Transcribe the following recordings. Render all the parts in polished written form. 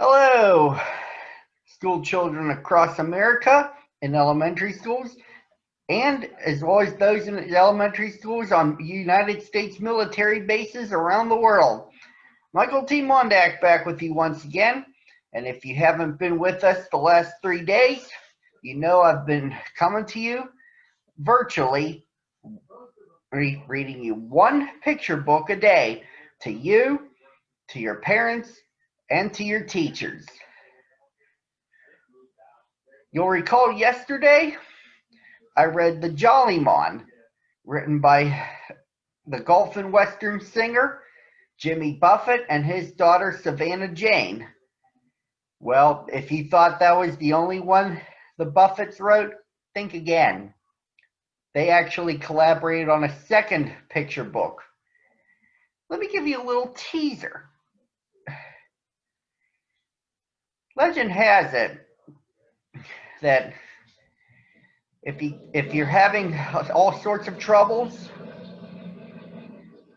Hello, school children across America in elementary schools, and as well as those in elementary schools on United States military bases around the world. Michael T. Mondak back with you once again. And if you haven't been with us the last 3 days, you know I've been coming to you virtually, reading you one picture book a day to you, to your parents, and to your teachers. You'll recall yesterday I read The Jolly Mon, written by the Gulf and Western singer Jimmy Buffett and his daughter Savannah Jane. Well, if you thought that was the only one the Buffetts wrote, think again. They actually collaborated on a second picture book. Let me give you a little teaser. Legend has it that if you're having all sorts of troubles,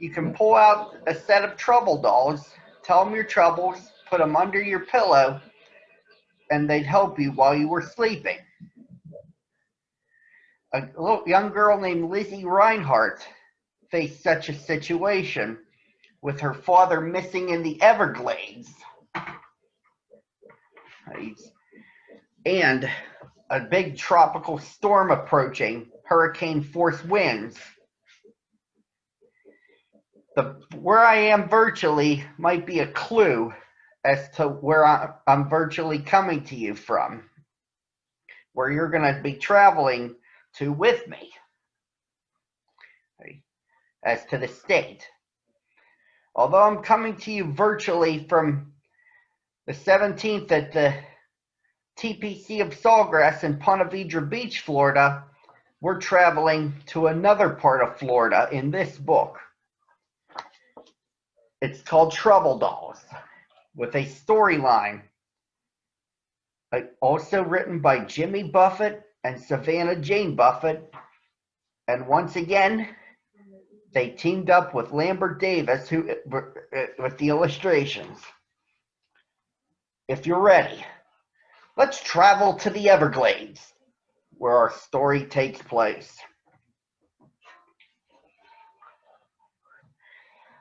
you can pull out a set of trouble dolls, tell them your troubles, put them under your pillow, and they'd help you while you were sleeping. A little young girl named Lizzie Reinhardt faced such a situation with her father missing in the Everglades. And a big tropical storm approaching, hurricane force winds. Where I am virtually might be a clue as to where I'm virtually coming to you from, where you're going to be traveling to with me, as to the state. Although I'm coming to you virtually from the 17th at the TPC of Sawgrass in Ponte Vedra Beach, Florida, we're traveling to another part of Florida in this book. It's called Trouble Dolls, with a storyline also written by Jimmy Buffett and Savannah Jane Buffett. And once again, they teamed up with Lambert Davis with the illustrations. If you're ready, let's travel to the Everglades, where our story takes place.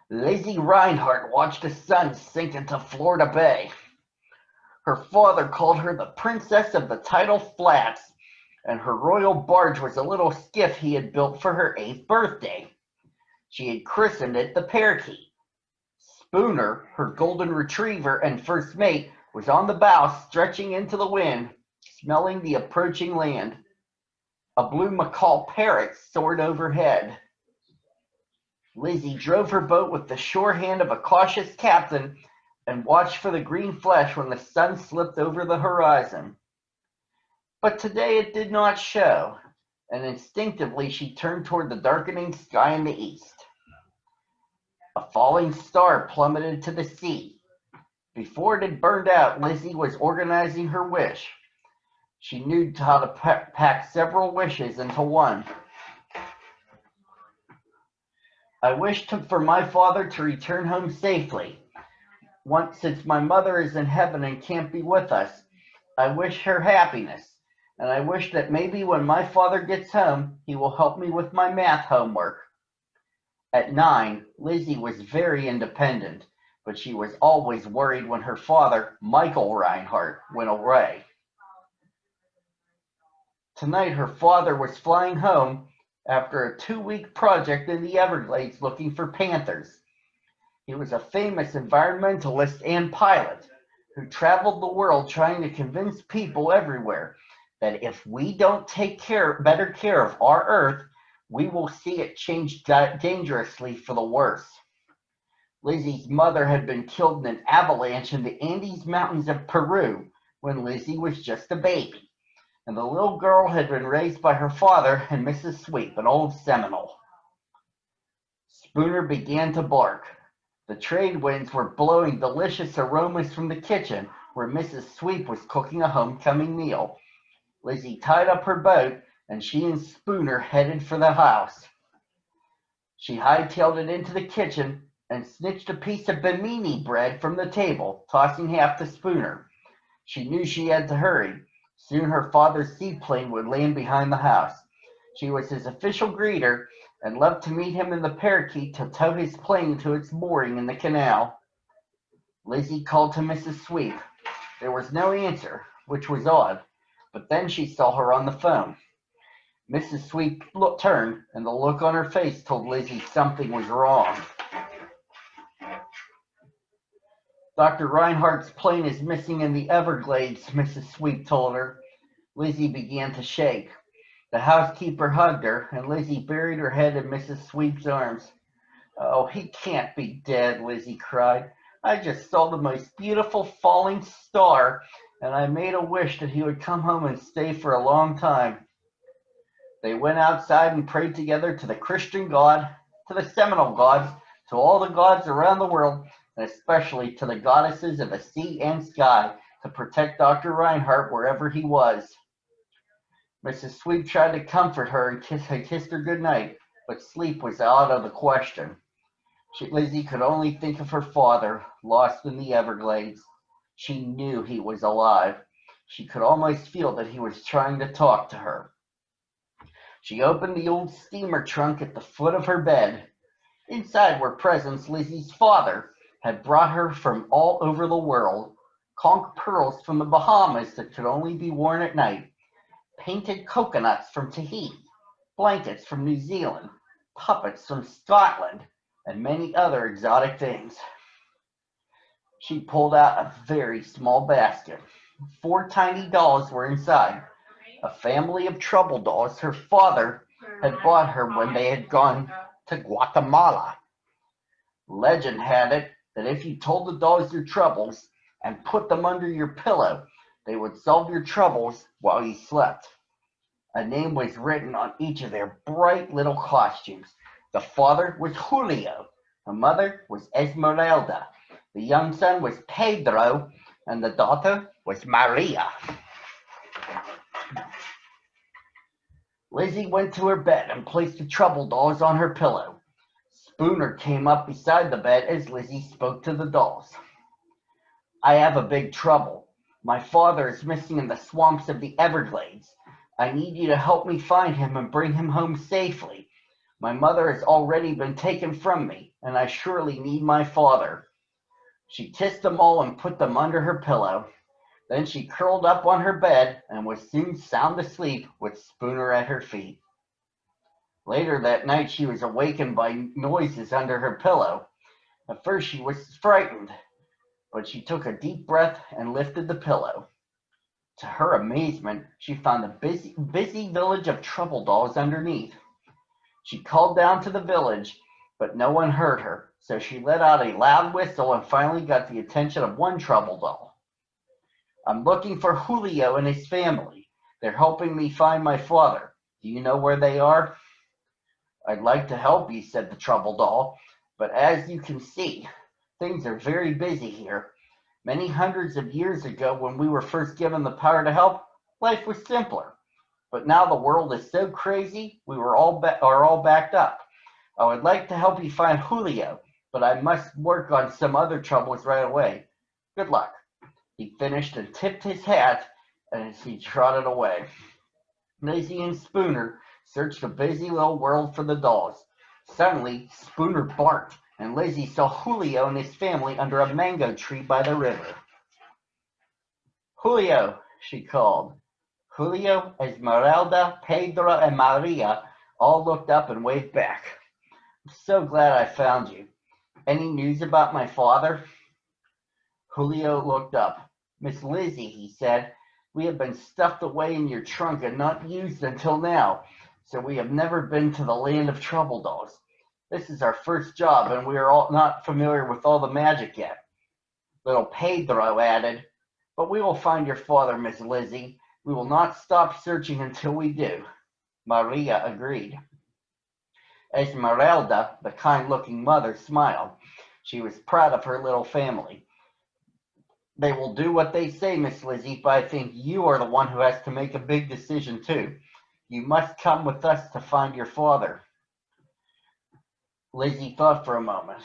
Lizzie Reinhardt watched the sun sink into Florida Bay. Her father called her the Princess of the Tidal Flats, and her royal barge was a little skiff he had built for her 8th birthday. She had christened it the Parakeet. Spooner, her golden retriever and first mate, was on the bow, stretching into the wind, smelling the approaching land. A blue macaw parrot soared overhead. Lizzie drove her boat with the sure hand of a cautious captain and watched for the green flesh when the sun slipped over the horizon. But today it did not show, and instinctively she turned toward the darkening sky in the east. A falling star plummeted to the sea. Before it had burned out, Lizzie was organizing her wish. She knew how to pack several wishes into one. I wish for my father to return home safely. Since my mother is in heaven and can't be with us, I wish her happiness. And I wish that maybe when my father gets home, he will help me with my math homework. At 9, Lizzie was very independent, but she was always worried when her father, Michael Reinhardt, went away. Tonight, her father was flying home after a 2-week project in the Everglades looking for panthers. He was a famous environmentalist and pilot who traveled the world trying to convince people everywhere that if we don't take better care of our Earth, we will see it change dangerously for the worse. Lizzie's mother had been killed in an avalanche in the Andes Mountains of Peru when Lizzie was just a baby, and the little girl had been raised by her father and Mrs. Sweep, an old Seminole. Spooner began to bark. The trade winds were blowing delicious aromas from the kitchen where Mrs. Sweep was cooking a homecoming meal. Lizzie tied up her boat, and she and Spooner headed for the house. She hightailed it into the kitchen and snitched a piece of bimini bread from the table, tossing half to Spooner. She knew she had to hurry. Soon her father's seaplane would land behind the house. She was his official greeter and loved to meet him in the parakeet to tow his plane to its mooring in the canal. Lizzie called to Mrs. Sweep. There was no answer, which was odd, but then she saw her on the phone. Mrs. Sweep turned, and the look on her face told Lizzie something was wrong. Dr. Reinhardt's plane is missing in the Everglades, Mrs. Sweep told her. Lizzie began to shake. The housekeeper hugged her, and Lizzie buried her head in Mrs. Sweep's arms. Oh, he can't be dead, Lizzie cried. I just saw the most beautiful falling star, and I made a wish that he would come home and stay for a long time. They went outside and prayed together to the Christian God, to the Seminole gods, to all the gods around the world, and especially to the goddesses of the sea and sky, to protect Dr. Reinhardt wherever he was. Mrs. Sweep tried to comfort her and kissed her good night, but sleep was out of the question. Lizzie could only think of her father, lost in the Everglades. She knew he was alive. She could almost feel that he was trying to talk to her. She opened the old steamer trunk at the foot of her bed. Inside were presents Lizzie's father had brought her from all over the world, conch pearls from the Bahamas that could only be worn at night, painted coconuts from Tahiti, blankets from New Zealand, puppets from Scotland, and many other exotic things. She pulled out a very small basket. 4 tiny dolls were inside, a family of trouble dolls her father had bought her when they had gone to Guatemala. Legend had it that if you told the dolls your troubles and put them under your pillow, they would solve your troubles while you slept. A name was written on each of their bright little costumes. The father was Julio. The mother was Esmeralda. The young son was Pedro, and the daughter was Maria. Lizzie went to her bed and placed the trouble dolls on her pillow. Spooner came up beside the bed as Lizzie spoke to the dolls. I have a big trouble. My father is missing in the swamps of the Everglades. I need you to help me find him and bring him home safely. My mother has already been taken from me, and I surely need my father. She kissed them all and put them under her pillow. Then she curled up on her bed and was soon sound asleep with Spooner at her feet. Later that night she was awakened by noises under her pillow. At first she was frightened, but she took a deep breath and lifted the pillow. To her amazement, she found a busy village of trouble dolls underneath. She called down to the village, but no one heard her, so she let out a loud whistle and finally got the attention of one trouble doll. I'm looking for Julio and his family. They're helping me find my father. Do you know where they are? I'd like to help you, said the trouble doll, but as you can see, things are very busy here. Many hundreds of years ago, when we were first given the power to help, life was simpler. But now the world is so crazy, we are all backed up. I would like to help you find Julio, but I must work on some other troubles right away. Good luck. He finished and tipped his hat as he trotted away. Lizzie and Spooner searched the busy little world for the dolls. Suddenly, Spooner barked, and Lizzie saw Julio and his family under a mango tree by the river. Julio, she called. Julio, Esmeralda, Pedro, and Maria all looked up and waved back. I'm so glad I found you. Any news about my father? Julio looked up. Miss Lizzie, he said, we have been stuffed away in your trunk and not used until now, so we have never been to the land of trouble dolls. This is our first job, and we are all not familiar with all the magic yet. Little Pedro added, but we will find your father, Miss Lizzie. We will not stop searching until we do. Maria agreed. Esmeralda, the kind-looking mother, smiled. She was proud of her little family. They will do what they say, Miss Lizzie, but I think you are the one who has to make a big decision, too. You must come with us to find your father. Lizzie thought for a moment.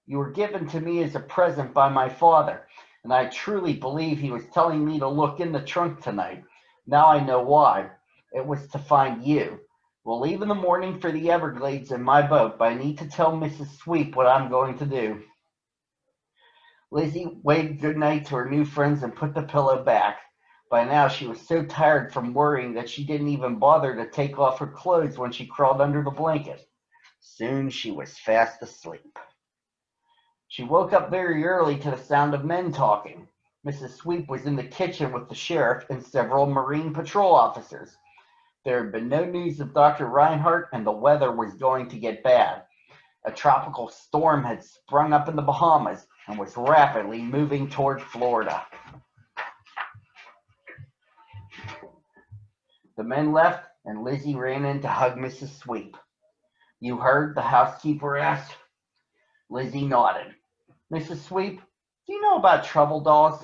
You were given to me as a present by my father, and I truly believe he was telling me to look in the trunk tonight. Now I know why. It was to find you. We'll leave in the morning for the Everglades in my boat, but I need to tell Mrs. Sweep what I'm going to do." Lizzie waved good night to her new friends and put the pillow back. By now she was so tired from worrying that she didn't even bother to take off her clothes when she crawled under the blanket. Soon she was fast asleep. She woke up very early to the sound of men talking. Mrs. Sweep was in the kitchen with the sheriff and several Marine Patrol officers. There had been no news of Dr. Reinhardt, and the weather was going to get bad. A tropical storm had sprung up in the Bahamas and was rapidly moving toward Florida. The men left, and Lizzie ran in to hug Mrs. Sweep. "You heard?" the housekeeper asked. Lizzie nodded. "Mrs. Sweep, do you know about trouble dolls?"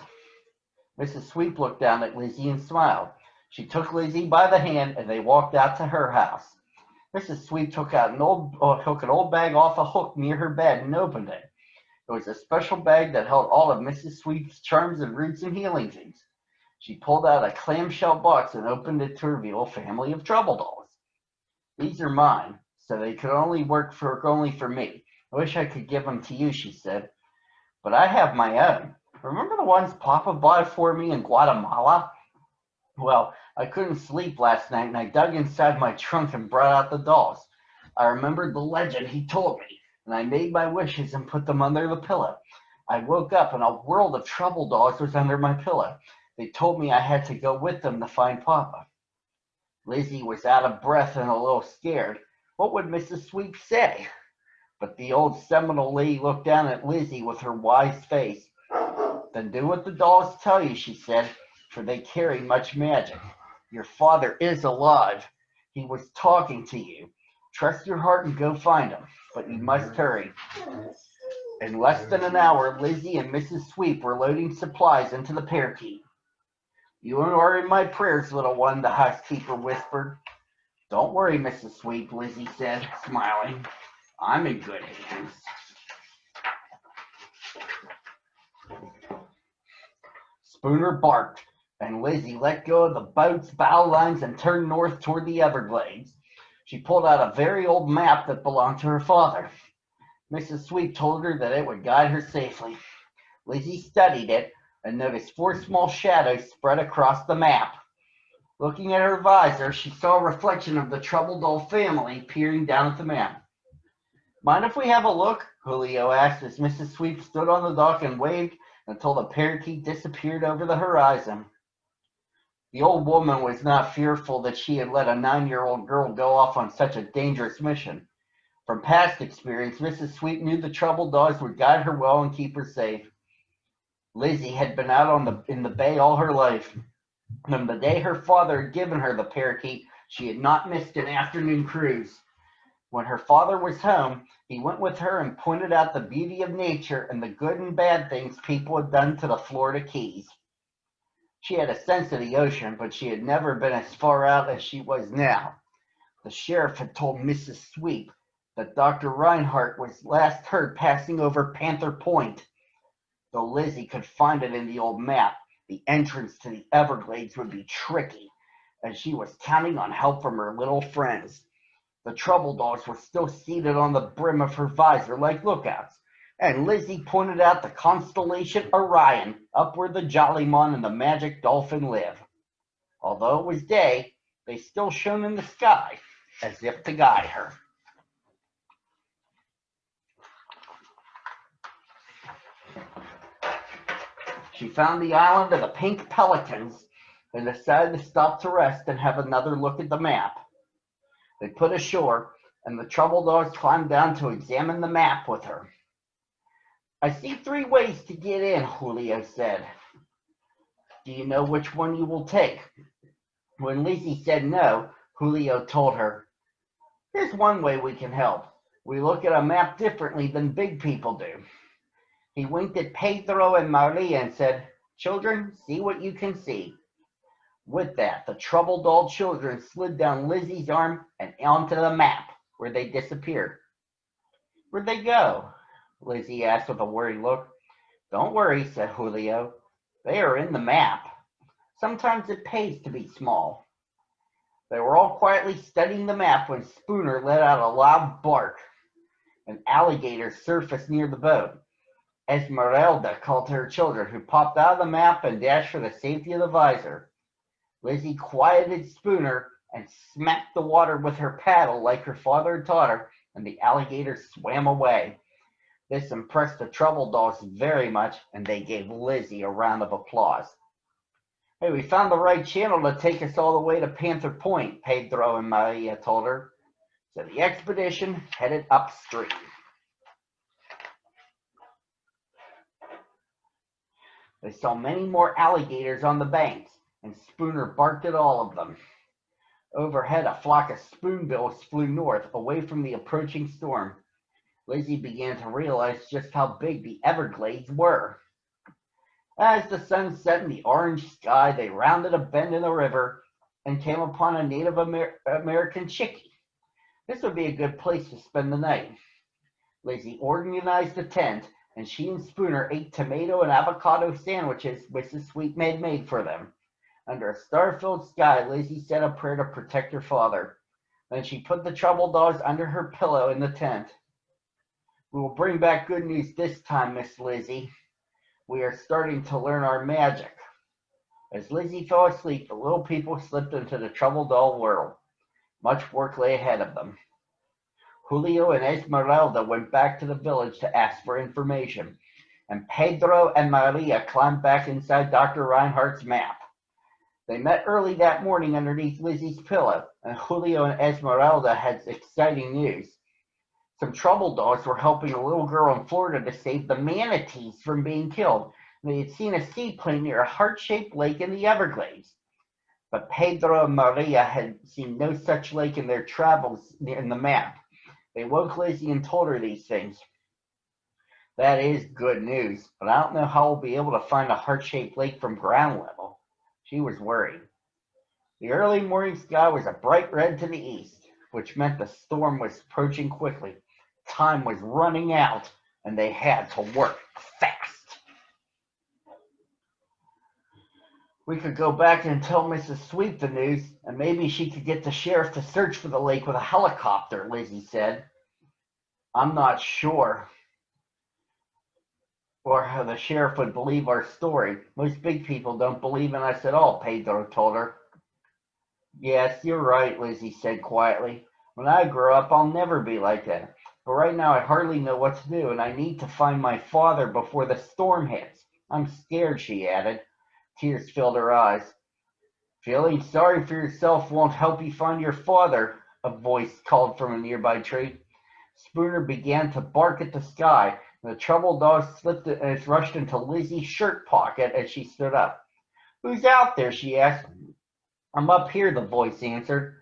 Mrs. Sweep looked down at Lizzie and smiled. She took Lizzie by the hand, and they walked out to her house. Mrs. Sweep took an old bag off a hook near her bed and opened it. It was a special bag that held all of Mrs. Sweep's charms and roots and healing things. She pulled out a clamshell box and opened it to reveal a family of trouble dolls. "These are mine, so they could only work for me. I wish I could give them to you," she said. "But I have my own. Remember the ones Papa bought for me in Guatemala? Well, I couldn't sleep last night, and I dug inside my trunk and brought out the dolls. I remembered the legend he told me, and I made my wishes and put them under the pillow. I woke up, and a world of trouble dolls was under my pillow. They told me I had to go with them to find Papa." Lizzie was out of breath and a little scared. What would Mrs. Sweep say? But the old Seminole lady looked down at Lizzie with her wise face. "Then do what the dolls tell you," she said, "for they carry much magic. Your father is alive. He was talking to you. Trust your heart and go find him, but you must hurry." In less than an hour, Lizzie and Mrs. Sweep were loading supplies into the parakeet. "You are in my prayers, little one," the housekeeper whispered. "Don't worry, Mrs. Sweep," Lizzie said, smiling. "I'm in good hands." Spooner barked, and Lizzie let go of the boat's bow lines and turned north toward the Everglades. She pulled out a very old map that belonged to her father. Mrs. Sweep told her that it would guide her safely. Lizzie studied it and noticed 4 small shadows spread across the map. Looking at her visor, she saw a reflection of the Trouble Doll family peering down at the map. "Mind if we have a look?" Julio asked as Mrs. Sweep stood on the dock and waved until the parakeet disappeared over the horizon. The old woman was not fearful that she had let a 9-year-old girl go off on such a dangerous mission. From past experience, Mrs. Sweep knew the Trouble Dolls would guide her well and keep her safe. Lizzie had been out in the bay all her life. From the day her father had given her the parakeet, she had not missed an afternoon cruise. When her father was home, he went with her and pointed out the beauty of nature and the good and bad things people had done to the Florida Keys. She had a sense of the ocean, but she had never been as far out as she was now. The sheriff had told Mrs. Sweep that Dr. Reinhardt was last heard passing over Panther Point. Though Lizzie could find it in the old map, the entrance to the Everglades would be tricky, and she was counting on help from her little friends. The Trouble Dolls were still seated on the brim of her visor like lookouts, and Lizzie pointed out the constellation Orion, up where the Jollymon and the Magic Dolphin live. Although it was day, they still shone in the sky, as if to guide her. She found the island of the Pink Pelicans and decided to stop to rest and have another look at the map. They put ashore, and the Trouble Dolls climbed down to examine the map with her. "I see 3 ways to get in," Julio said. "Do you know which one you will take?" When Lizzie said no, Julio told her, "Here's one way we can help. We look at a map differently than big people do." He winked at Pedro and Maria and said, "Children, see what you can see." With that, the Trouble Doll children slid down Lizzie's arm and onto the map, where they disappeared. "Where'd they go?" Lizzie asked with a worried look. Don't worry, said Julio. They are in the map. Sometimes it pays to be small. They were all quietly studying the map when Spooner let out a loud bark. An alligator surfaced near the boat. Esmeralda called to her children, who popped out of the map and dashed for the safety of the visor. Lizzie quieted Spooner and smacked the water with her paddle like her father had taught her, and the alligator swam away. This impressed the Trouble Dogs very much, and they gave Lizzie a round of applause. Hey, we found the right channel to take us all the way to Panther Point, Pedro and Maria told her. So the expedition headed upstream. They saw many more alligators on the banks, and Spooner barked at all of them. Overhead, a flock of spoonbills flew north, away from the approaching storm. Lizzie began to realize just how big the Everglades were. As the sun set in the orange sky, they rounded a bend in the river and came upon a Native American chickie. This would be a good place to spend the night. Lizzie organized a tent, and she and Spooner ate tomato and avocado sandwiches Mrs. Sweetmaid made for them. Under a star-filled sky, Lizzie said a prayer to protect her father. Then she put the Trouble Dogs under her pillow in the tent. We will bring back good news this time, Miss Lizzie. We are starting to learn our magic. As Lizzie fell asleep, the little people slipped into the Trouble Doll world. Much work lay ahead of them. Julio and Esmeralda went back to the village to ask for information, and Pedro and Maria climbed back inside Dr. Reinhardt's map. They met early that morning underneath Lizzie's pillow, and Julio and Esmeralda had exciting news. Some Trouble Dogs were helping a little girl in Florida to save the manatees from being killed. They had seen a seaplane near a heart-shaped lake in the Everglades. But Pedro and Maria had seen no such lake in their travels in the map. They woke Lizzie and told her these things. That is good news, but I don't know how we'll be able to find a heart-shaped lake from ground level. She was worried. The early morning sky was a bright red to the east, which meant the storm was approaching quickly. Time was running out, and they had to work fast. We could go back and tell Mrs. Sweet the news, and maybe she could get the sheriff to search for the lake with a helicopter, Lizzie said. I'm not sure or how the sheriff would believe our story. Most big people don't believe in us at all, Pedro told her. Yes, you're right, Lizzie said quietly. When I grow up, I'll never be like that. But right now, I hardly know what to do, and I need to find my father before the storm hits. I'm scared, she added. Tears filled her eyes. Feeling sorry for yourself won't help you find your father, a voice called from a nearby tree. Spooner began to bark at the sky, and the Trouble Dog slipped and rushed into Lizzie's shirt pocket as she stood up. Who's out there? She asked. I'm up here, the voice answered.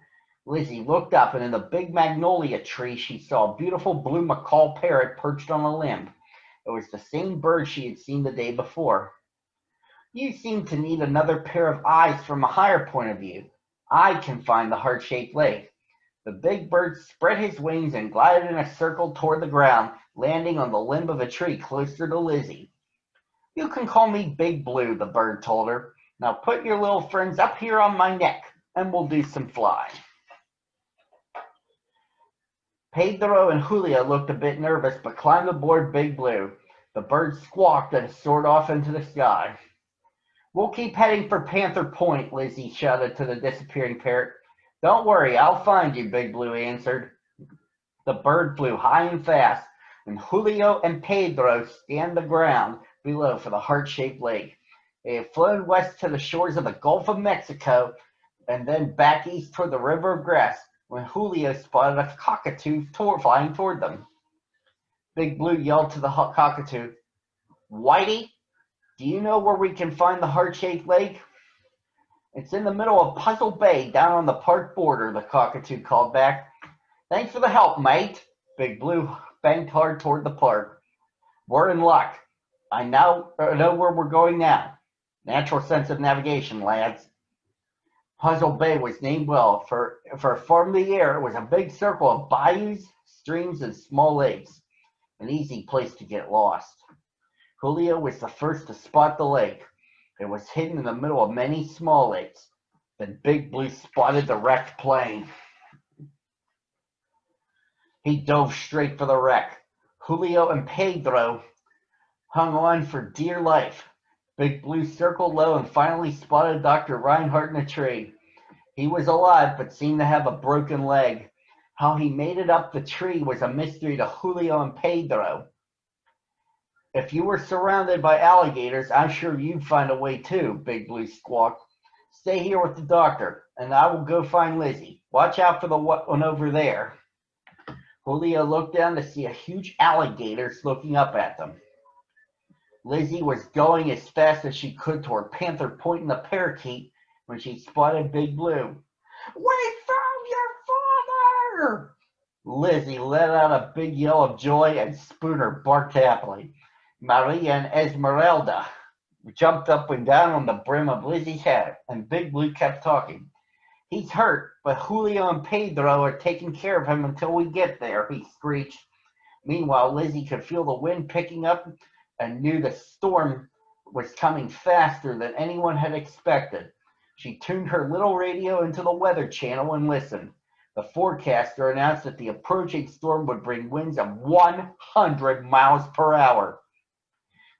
Lizzie looked up, and in the big magnolia tree she saw a beautiful blue macaw parrot perched on a limb. It was the same bird she had seen the day before. You seem to need another pair of eyes from a higher point of view. I can find the heart-shaped lake. The big bird spread his wings and glided in a circle toward the ground, landing on the limb of a tree closer to Lizzie. You can call me Big Blue, the bird told her. Now put your little friends up here on my neck, and we'll do some flying. Pedro and Julia looked a bit nervous, but climbed aboard Big Blue. The bird squawked and soared off into the sky. We'll keep heading for Panther Point, Lizzie shouted to the disappearing parrot. Don't worry, I'll find you, Big Blue answered. The bird flew high and fast, and Julio and Pedro scanned the ground below for the heart-shaped lake. They had flown west to the shores of the Gulf of Mexico and then back east toward the River of Grass when Julio spotted a cockatoo flying toward them. Big Blue yelled to the cockatoo, Whitey, do you know where we can find the heart-shaped lake? It's in the middle of Puzzle Bay down on the park border, the cockatoo called back. Thanks for the help, mate. Big Blue banked hard toward the park. We're in luck. I now know where we're going now. Natural sense of navigation, lads. Puzzle Bay was named well, for from the air it was a big circle of bayous, streams, and small lakes. an easy place to get lost. Julio was the first to spot the lake. It was hidden in the middle of many small lakes. Then Big Blue spotted the wrecked plane. He dove straight for the wreck. Julio and Pedro hung on for dear life. Big Blue circled low and finally spotted Dr. Reinhardt in a tree. He was alive but seemed to have a broken leg. How he made it up the tree was a mystery to Julio and Pedro. If you were surrounded by alligators, I'm sure you'd find a way too, Big Blue squawked. Stay here with the doctor, and I will go find Lizzie. Watch out for the one over there. Julio looked down to see a huge alligator looking up at them. Lizzie was going as fast as she could toward Panther Point in the parakeet when she spotted Big Blue. We found your father! Lizzie let out a big yell of joy, and Spooner barked happily. Maria and Esmeralda jumped up and down on the brim of Lizzie's hat, and Big Blue kept talking. He's hurt, but Julio and Pedro are taking care of him until we get there, he screeched. Meanwhile, Lizzie could feel the wind picking up and knew the storm was coming faster than anyone had expected. She tuned her little radio into the weather channel and listened. The forecaster announced that the approaching storm would bring winds of 100 miles per hour.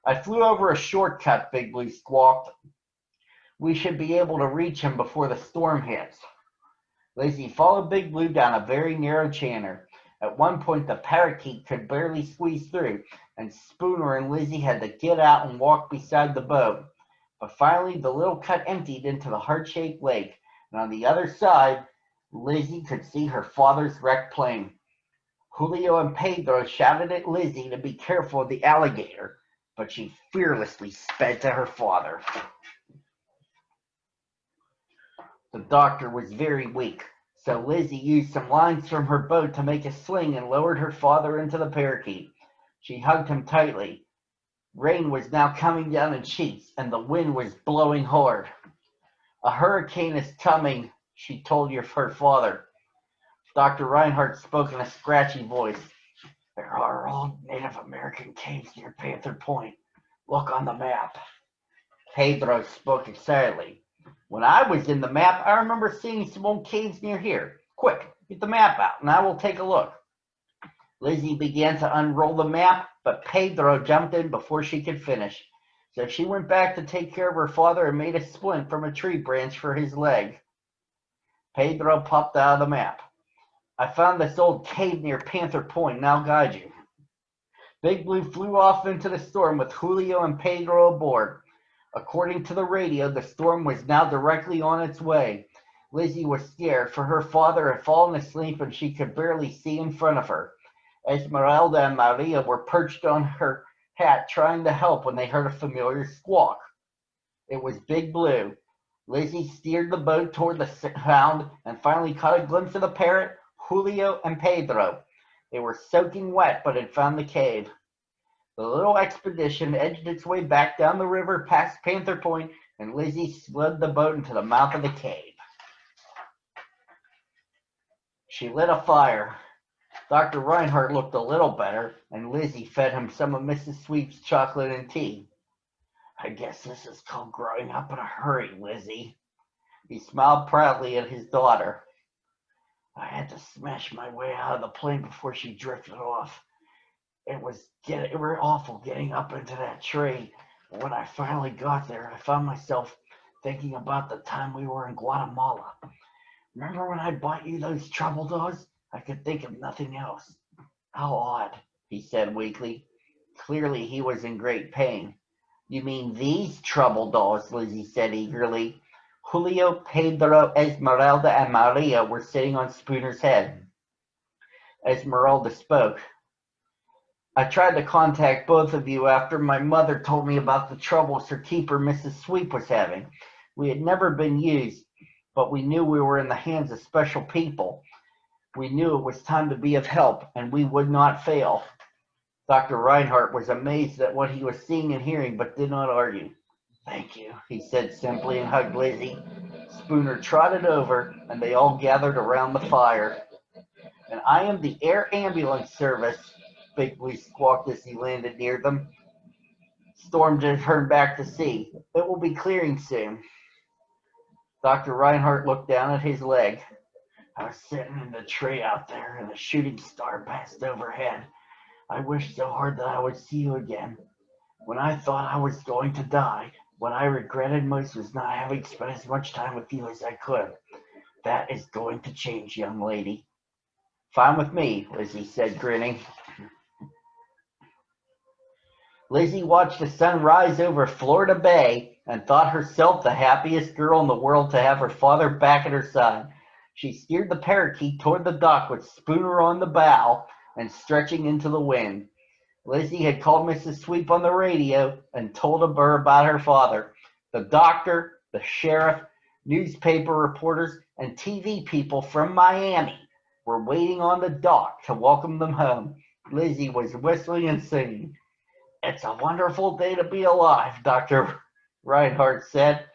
I flew over a shortcut, Big Blue squawked. We should be able to reach him before the storm hits. Lizzie followed Big Blue down a very narrow channel. At one point, the parakeet could barely squeeze through, and Spooner and Lizzie had to get out and walk beside the boat. But finally, the little cut emptied into the heart-shaped lake, and on the other side, Lizzie could see her father's wrecked plane. Julio and Pedro shouted at Lizzie to be careful of the alligator, but she fearlessly sped to her father. The doctor was very weak, so Lizzie used some lines from her boat to make a sling and lowered her father into the parakeet. She hugged him tightly. Rain was now coming down in sheets, and the wind was blowing hard. A hurricane is coming, she told her father. Dr. Reinhardt spoke in a scratchy voice. There are old Native American caves near Panther Point. Look on the map. Pedro spoke excitedly. When I was in the map, I remember seeing some old caves near here. Quick, get the map out, and I will take a look. Lizzie began to unroll the map, but Pedro jumped in before she could finish. So she went back to take care of her father and made a splint from a tree branch for his leg. Pedro popped out of the map. I found this old cave near Panther Point, and I'll guide you. Big Blue flew off into the storm with Julio and Pedro aboard. According to the radio, the storm was now directly on its way. Lizzie was scared, for her father had fallen asleep and she could barely see in front of her. Esmeralda and Maria were perched on her hat trying to help when they heard a familiar squawk. It was Big Blue. Lizzie steered the boat toward the sound and finally caught a glimpse of the parrot, Julio, and Pedro. They were soaking wet but had found the cave. The little expedition edged its way back down the river past Panther Point, and Lizzie slid the boat into the mouth of the cave. She lit a fire. Dr. Reinhardt looked a little better, and Lizzie fed him some of Mrs. Sweet's chocolate and tea. I guess this is called growing up in a hurry, Lizzie. He smiled proudly at his daughter. I had to smash my way out of the plane before she drifted off. It was awful getting up into that tree. But when I finally got there, I found myself thinking about the time we were in Guatemala. Remember when I bought you those trouble dogs? I could think of nothing else. How odd, he said weakly. Clearly he was in great pain. You mean these trouble dogs, Lizzie said eagerly. Julio, Pedro, Esmeralda, and Maria were sitting on Spooner's head. Esmeralda spoke. I tried to contact both of you after my mother told me about the troubles her keeper, Mrs. Sweet, was having. We had never been used, but we knew we were in the hands of special people. We knew it was time to be of help, and we would not fail. Dr. Reinhardt was amazed at what he was seeing and hearing, but did not argue. Thank you, he said simply and hugged Lizzie. Spooner trotted over, and they all gathered around the fire. And I am the Air Ambulance Service, Big Blue squawked as he landed near them. Storm just turned back to sea. It will be clearing soon. Dr. Reinhardt looked down at his leg. I was sitting in the tree out there, and a shooting star passed overhead. I wished so hard that I would see you again. When I thought I was going to die, what I regretted most was not having spent as much time with you as I could. That is going to change, young lady. Fine with me, Lizzie said, grinning. Lizzie watched the sun rise over Florida Bay and thought herself the happiest girl in the world to have her father back at her side. She steered the parakeet toward the dock with Spooner on the bow and stretching into the wind. Lizzie had called Mrs. Sweep on the radio and told her about her father. The doctor, the sheriff, newspaper reporters, and TV people from Miami were waiting on the dock to welcome them home. Lizzie was whistling and singing. It's a wonderful day to be alive, Dr. Reinhardt said.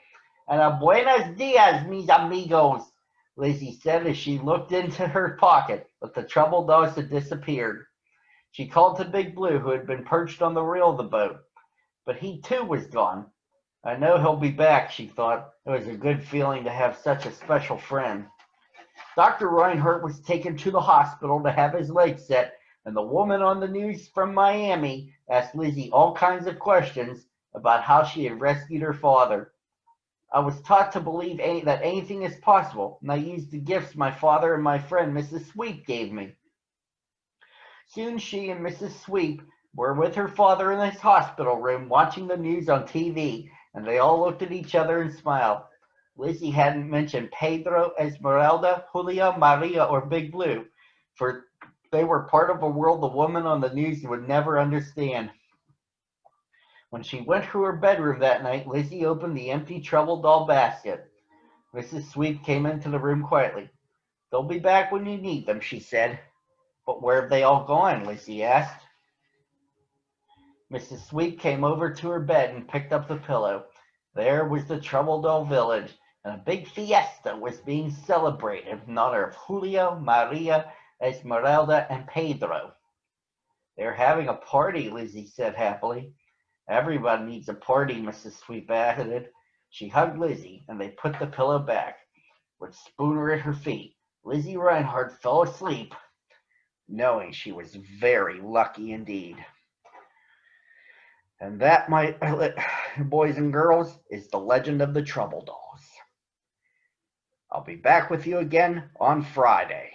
And a buenos dias, mis amigos, Lizzie said as she looked into her pocket, but the trouble dogs had disappeared. She called to Big Blue, who had been perched on the rail of the boat, but he too was gone. I know he'll be back, she thought. It was a good feeling to have such a special friend. Dr. Reinhardt was taken to the hospital to have his leg set, and the woman on the news from Miami asked Lizzie all kinds of questions about how she had rescued her father. I was taught to believe that anything is possible, and I used the gifts my father and my friend Mrs. Sweep gave me. Soon she and Mrs. Sweep were with her father in his hospital room watching the news on TV, and they all looked at each other and smiled. Lizzie hadn't mentioned Pedro, Esmeralda, Julio, Maria, or Big Blue, for they were part of a world the woman on the news would never understand. When she went to her bedroom that night, Lizzie opened the empty trouble doll basket. Mrs. Sweep came into the room quietly. They'll be back when you need them, she said. But where have they all gone? Lizzie asked. Mrs. Sweep came over to her bed and picked up the pillow. There was the Trouble Doll Village, and a big fiesta was being celebrated in honor of Julio, Maria, Esmeralda, and Pedro. They're having a party, Lizzie said happily. Everybody needs a party, Mrs. Sweep added. She hugged Lizzie, and they put the pillow back. With Spooner at her feet, Lizzie Reinhardt fell asleep, knowing she was very lucky indeed. And that, my boys and girls, is the legend of the Trouble Dolls. I'll be back with you again on Friday.